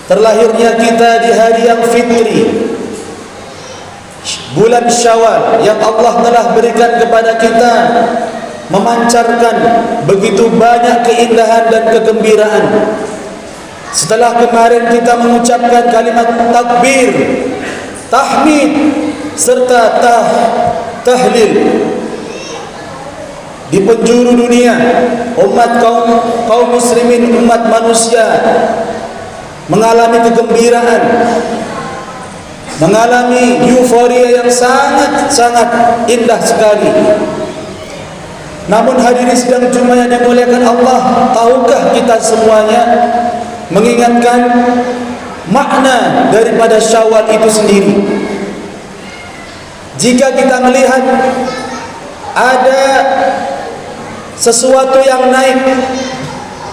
terlahirnya kita di hari yang fitri, bulan Syawal yang Allah telah berikan kepada kita, memancarkan begitu banyak keindahan dan kegembiraan. Setelah kemarin kita mengucapkan kalimat takbir, tahmid serta tahlil, di penjuru dunia umat kaum muslimin, umat manusia mengalami kegembiraan, mengalami euforia yang sangat indah sekali. Namun hadirin sidang Jumat yang dimuliakan Allah, tahukah kita semuanya mengingatkan makna daripada Syawal itu sendiri? Jika kita melihat ada sesuatu yang naik,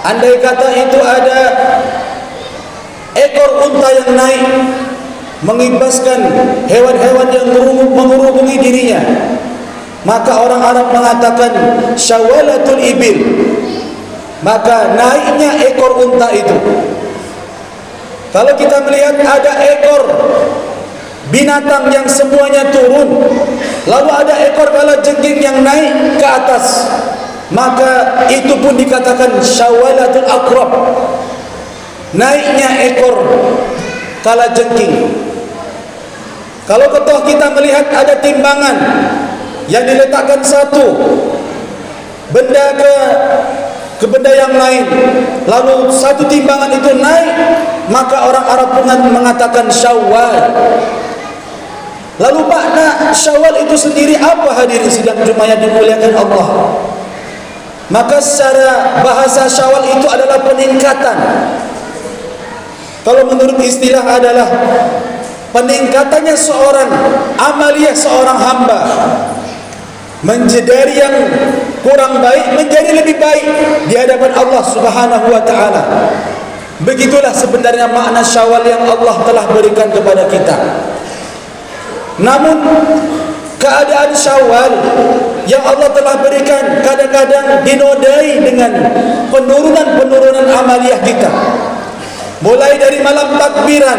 andai kata itu ada ekor unta yang naik mengibaskan hewan-hewan yang mengerubungi dirinya, maka orang Arab mengatakan syawalatul ibil, maka naiknya ekor unta itu. Kalau kita melihat ada ekor binatang yang semuanya turun, lalu ada ekor kalajengking yang naik ke atas, maka itu pun dikatakan syawalatul aqrab, naiknya ekor kalajengking. Kalau kita melihat ada timbangan yang diletakkan satu benda ke benda yang lain, lalu satu timbangan itu naik, maka orang Arab pun mengatakan syawal. Lalu makna Syawal itu sendiri apa, hadirin sidang Jumat yang dimuliakan Allah? Maka secara bahasa Syawal itu adalah peningkatan. Kalau menurut istilah adalah peningkatannya seorang amaliyah seorang hamba dari yang kurang baik menjadi lebih baik di hadapan Allah Subhanahu wa taala. Begitulah sebenarnya makna Syawal yang Allah telah berikan kepada kita. Namun keadaan Syawal yang Allah telah berikan kadang-kadang dinodai dengan penurunan amaliyah kita. Mulai dari malam takbiran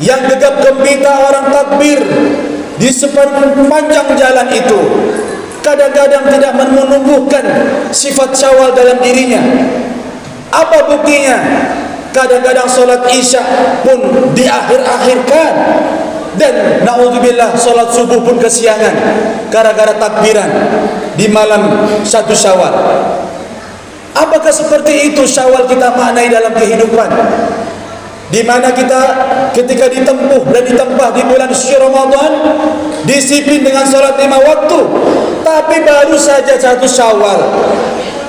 yang gegap gempita orang takbir di sepanjang jalan itu, kadang-kadang tidak menumbuhkan sifat Syawal dalam dirinya. Apa buktinya? Kadang-kadang solat Isya pun diakhir-akhirkan, dan na'udzubillah solat subuh pun kesiangan gara-gara takbiran di malam 1 Syawal. Apakah seperti itu Syawal kita maknai dalam kehidupan? Di mana kita ketika ditempuh dan ditempa di bulan suci Ramadan disiplin dengan solat 5 waktu, tapi baru saja 1 Syawal,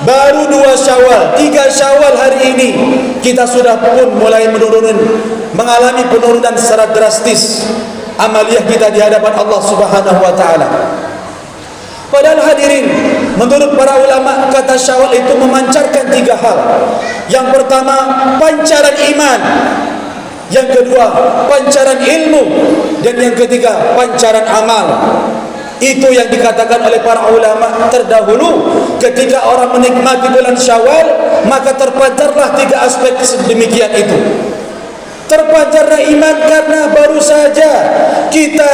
baru 2 Syawal, 3 Syawal hari ini kita sudah pun mulai mengalami penurunan secara drastis amaliyah kita di hadapan Allah Subhanahu wa taala. Padahal hadirin, menurut para ulama, kata Syawal itu memancarkan 3 hal. Yang pertama, pancaran iman. Yang kedua, pancaran ilmu. Dan yang ketiga, pancaran amal. Itu yang dikatakan oleh para ulama terdahulu. Ketika orang menikmati bulan Syawal, maka terpancarlah 3 aspek sedemikian itu. Terpancarlah iman karena baru saja kita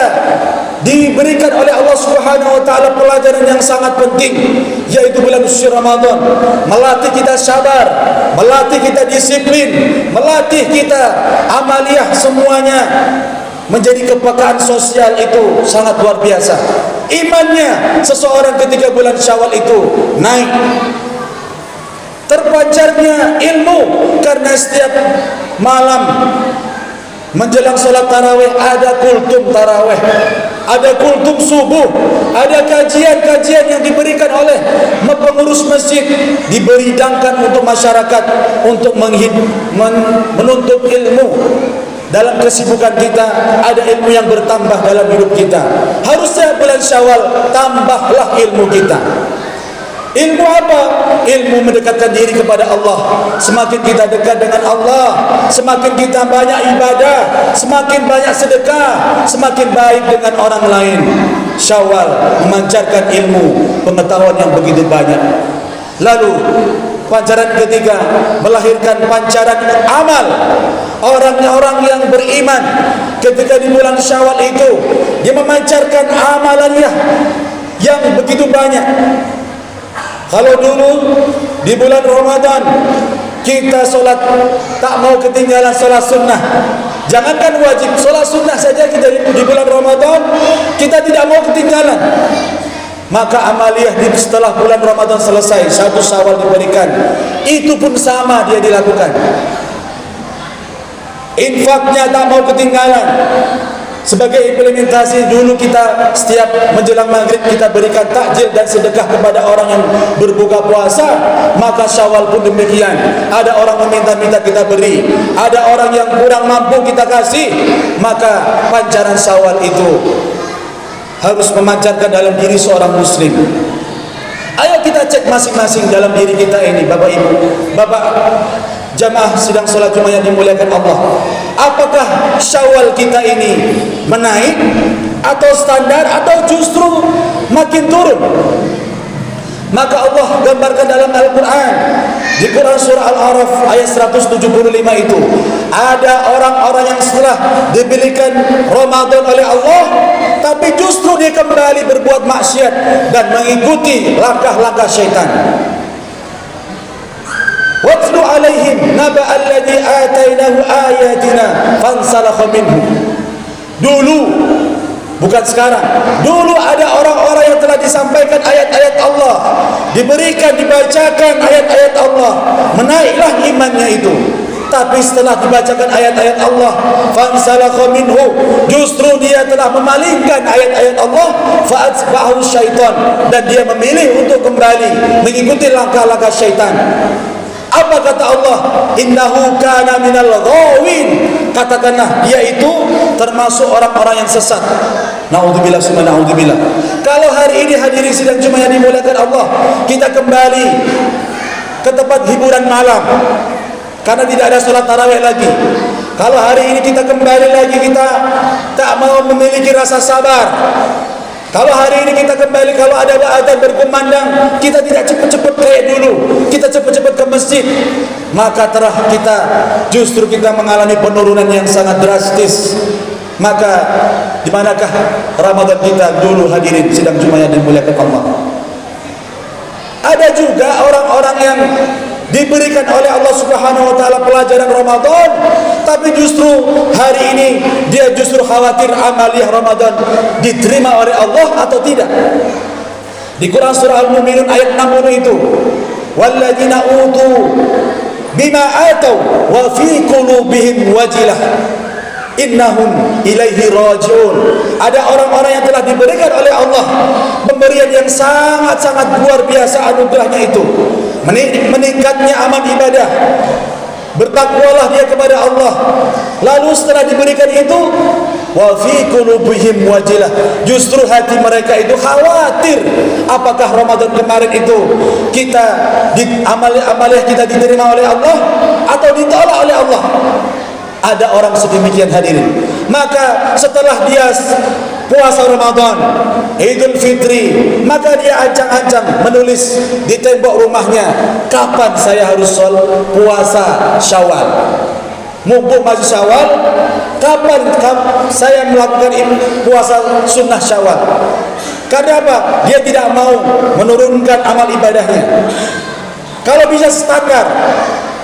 diberikan oleh Allah Subhanahu wa taala pelajaran yang sangat penting, yaitu bulan suci Ramadan, melatih kita sabar, melatih kita disiplin, melatih kita amaliyah, semuanya menjadi kepekaan sosial itu sangat luar biasa. Imannya seseorang ketika bulan Syawal itu naik. Terpancarnya ilmu karena setiap malam menjelang sholat tarawih ada kultum tarawih, ada kultum subuh, ada kajian-kajian yang diberikan oleh pengurus masjid, diberidangkan untuk masyarakat untuk menuntut ilmu. Dalam kesibukan kita ada ilmu yang bertambah dalam hidup kita. Harusnya bulan Syawal tambahlah ilmu kita. Ilmu apa? Ilmu mendekatkan diri kepada Allah. Semakin kita dekat dengan Allah, semakin kita banyak ibadah, semakin banyak sedekah, semakin baik dengan orang lain. Syawal memancarkan ilmu, pengetahuan yang begitu banyak. Lalu Pancaran ketiga melahirkan pancaran amal. Orang-orang yang beriman ketika di bulan Syawal itu dia memancarkan amalannya yang begitu banyak. Kalau dulu di bulan Ramadan kita solat tak mau ketinggalan solat sunnah, jangankan wajib, solat sunnah saja kita di bulan Ramadan kita tidak mau ketinggalan. Maka amaliyah setelah bulan Ramadan selesai, 1 Syawal diberikan, itu pun sama dia dilakukan. Infaknya tak mau ketinggalan. Sebagai implementasi, dulu kita setiap menjelang maghrib kita berikan takjil dan sedekah kepada orang yang berbuka puasa. Maka Syawal pun demikian. Ada orang meminta-minta kita beri, ada orang yang kurang mampu kita kasih. Maka pancaran Syawal itu harus memancarkan dalam diri seorang muslim. Ayo kita cek masing-masing dalam diri kita ini, Bapak Ibu, Bapak jamaah sidang salat Jumat yang dimuliakan Allah. Apakah Syawal kita ini menaik atau standar atau justru makin turun? Maka Allah gambarkan dalam Al-Quran, di Quran surah Al-A'raf ayat 175 itu, ada orang-orang yang setelah diberikan Ramadan oleh Allah, tapi justru dia kembali berbuat maksiat dan mengikuti langkah-langkah syaitan. Watlu alaihim naba alladhi atainahu ayatina fansalakha minhu. Dulu, bukan sekarang, dulu ada orang-orang yang telah disampaikan ayat-ayat Allah, diberikan, dibacakan ayat-ayat Allah, menaiklah imannya itu. Tapi setelah dibacakan ayat-ayat Allah, fansalakha minhu, justru dia telah memalingkan ayat-ayat Allah, fa'atba'ahu syaitan, dan dia memilih untuk kembali mengikuti langkah-langkah syaitan. Apa kata Allah? Innahu kana minal ghawin. Katakanlah dia itu termasuk orang-orang yang sesat. Naudzubillah summa naudzubillah. Kalau hari ini hadirin sidang Jumat yang dimuliakan Allah, kita kembali ke tempat hiburan malam karena tidak ada sholat tarawih lagi. Kalau hari ini kita kembali lagi, kita tak mau memiliki rasa sabar. Kalau hari ini kita kembali, kalau ada adzan berkumandang, kita tidak cepat-cepat kayak dulu, kita cepat-cepat ke masjid, maka terah kita justru kita mengalami penurunan yang sangat drastis. Maka di manakah Ramadan kita dulu hadirin sidang Jumat yang dimuliakan Allah? Ada juga orang-orang yang diberikan oleh Allah Subhanahu wa taala pelajaran Ramadan, tapi justru hari ini dia justru khawatir amaliyah Ramadan diterima oleh Allah atau tidak. Di Quran surah Al-Mu'minun ayat 60 itu, walladzina utu bima atau wa fi qulubihim wajilah innahum ilaihi rajiun. Ada orang-orang yang telah diberikan oleh Allah pemberian yang sangat-sangat luar biasa anugerahnya itu, meningkatnya amal ibadah, bertakwalah dia kepada Allah. Lalu setelah diberikan itu, wa fi qulubihim wajilah, justru hati mereka itu khawatir apakah Ramadan kemarin itu kita amal-amal kita diterima oleh Allah atau ditolak oleh Allah. Ada orang sedemikian hadirin. Maka setelah dia puasa Ramadan, Idul Fitri, maka dia ancang-ancang menulis di tembok rumahnya, kapan saya harus puasa Syawal. Mumpung masih Syawal, kapan saya melakukan puasa sunnah Syawal. Karena apa? Dia tidak mau menurunkan amal ibadahnya. Kalau bisa standar,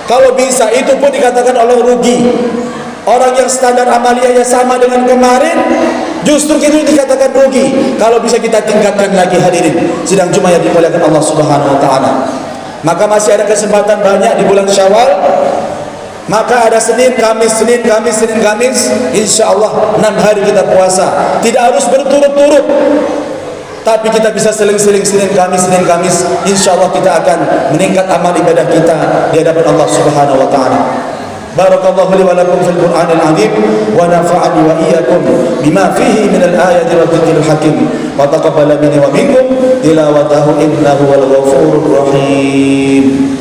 kalau bisa, itu pun dikatakan oleh rugi. Orang yang standar amaliyahnya sama dengan kemarin, justru itu dikatakan rugi. Kalau bisa kita tingkatkan lagi hadirin sidang Jumat yang dimuliakan Allah Subhanahu wa taala. Maka masih ada kesempatan banyak di bulan Syawal. Maka ada Senin, Kamis, Senin, Kamis, Senin, Kamis, insyaallah 6 hari kita puasa. Tidak harus berturut-turut, tapi kita bisa seling-seling Senin Kamis, Senin Kamis, insyaallah kita akan meningkat amal ibadah kita di hadapan Allah Subhanahu wa taala. Barakallahu li wa lakum fil Qur'anil 'azim wa nafa'ani wa iyyakum bima fihi minal ayati wa dhikril hakim wa taqabbala minni wa minkum tilawatahu innahu wal ghafurur rahim.